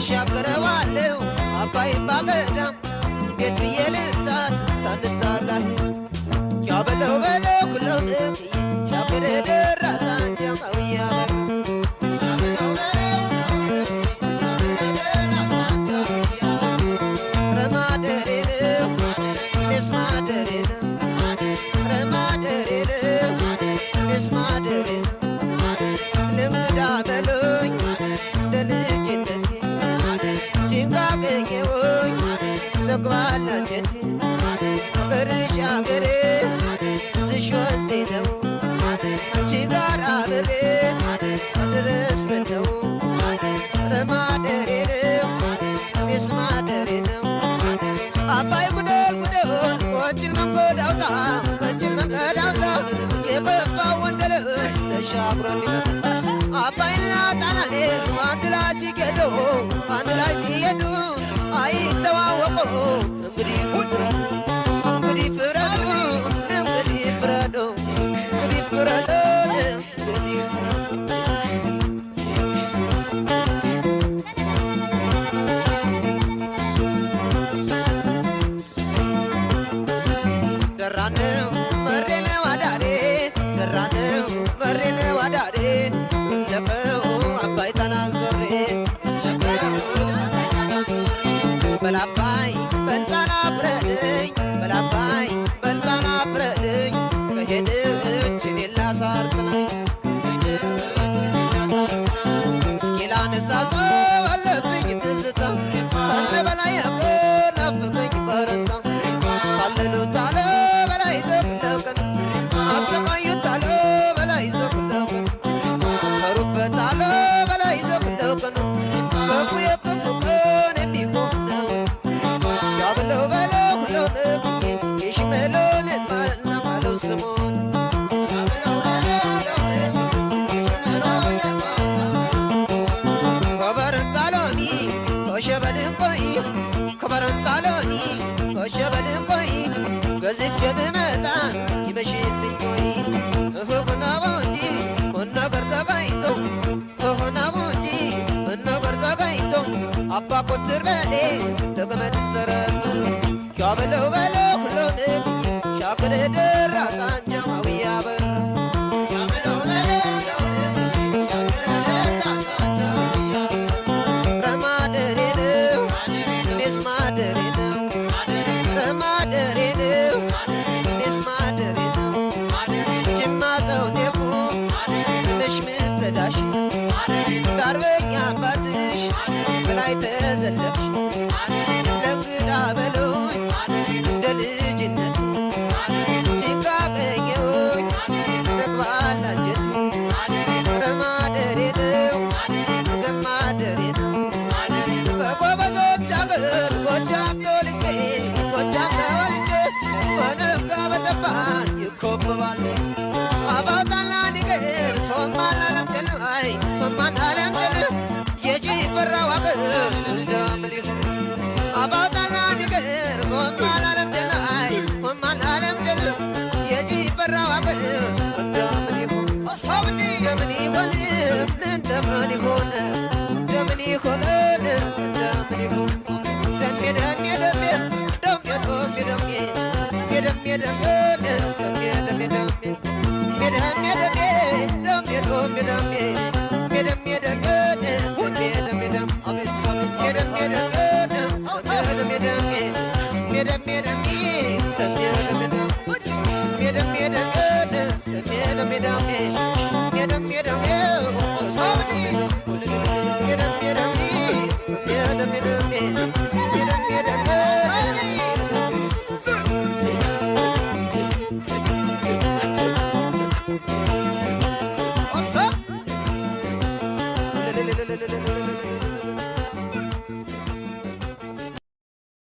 እሻገረዋለሁ አባይ ባገዳም ቤት ብየልዛት ሳንጣላህ ያበለው በለው ሁሉም ሻገረ ደራሳን ጃማውያ ልንግዳ በሉኝ ደልጅነቴ ጭንቃገኘውኝ ተግባላጀቴ ቅርሽ አገሬ ዝሾዜ ነው አንቺ ጋር አብሬ ድረስ ምነው ረማደሬ ነው ሚስማደሬ ነው አባይ ጉደል ጉደል ቆንጅል መንገድ አውጣ ቆንጅል መንገድ አውጣ የገባ ወንደልሽ ተሻግሮ እንዲመጣ አባይና ጣናኔ አንድ ላይ ሲሄዱ አንድ ላይ ሲሄዱ አይተዋወቁ እንግዲህ እንግዲህ ፍረዱ እንግዲህ ፍረዱ እንግዲህ ፍረዱ እንግዲህ ደራነው መሬነው አዳሬ ደራነው መሬነው አዳሬ ለቀው አባይ ተናዞሬ በላባይ በልጣና ፍረድኝ በላባይ በልጣና ፍረድኝ ከሄድችን የላሳርትነኝ እስኪላ ነሳሰብ አለብኝ ትዝታ ካለ በላይ አገር ናፍቀኝ በረታ ካለሉት አለ በላይ ዘቅለውቀን አሰቃዩት አለ በላይ ዘቅለውቀን ከሩበት አለ በላይ ዘቅለውቀን በፉ የክፉ ቀን የሚቆምነው ያብለው በለው ሁለው ነቅዬ የሽመሎልን ማልና ቃለው ስሙን ከበረንጣሎኒ ከሸበልን ቆይ ከበረንጣሎኒ ከሸበልን ቆይ ገዝቼ ብመጣ ይመሽብኝ ቆይ እህኩናቡ እንጂ መናገር ተጋይቶ እህኩናቡ እንጂ መናገር ተጋይቶ አባ ኮትር በሌ ተገመድ ተረቶ ያበለው በለው ሁሎ ንቅ ሻገረ ደራሳን ጃማውያ በር ያበለው በለው ረማደሬ ነው እኔስ ማደሬ ነው ረማደሬ ነው እኔስ ማደሬ ነው ጅማ ዘውቴፉ ትንሽ ምትዳሽ ዳርበኛ አባትሽ በላይ ተዘለፍሽ ለእንግዳ በሉኝ እንደ ልጅነት ጭቃ ቀኘውኝ ተግባላጀት ረማደሬ ነው ገማደሬ ነው በጎበዞች አገር ጎጃም ተወልጄ ጎጃም ተወልጄ በነጋ በጠባ ይኮበባለች አባጣና ንገር ሶማን አለምጨል አይ ሶማን አለምጨል የጂፈራው አገር እንደምን ይሁን አባጣና ንገር ሶማን አለምጨል አይ ሶማን አለምጨል የጂፈራው አገር እንደምን ይሁን እንደምን ይሆን እንደምን ይሆን እንደምን ይሆን እንደምን ይሆን ደሜ ደሜ ደሜ ደሜ ደሜ ደሜ ደሜ ደሜ ደሜ ደሜ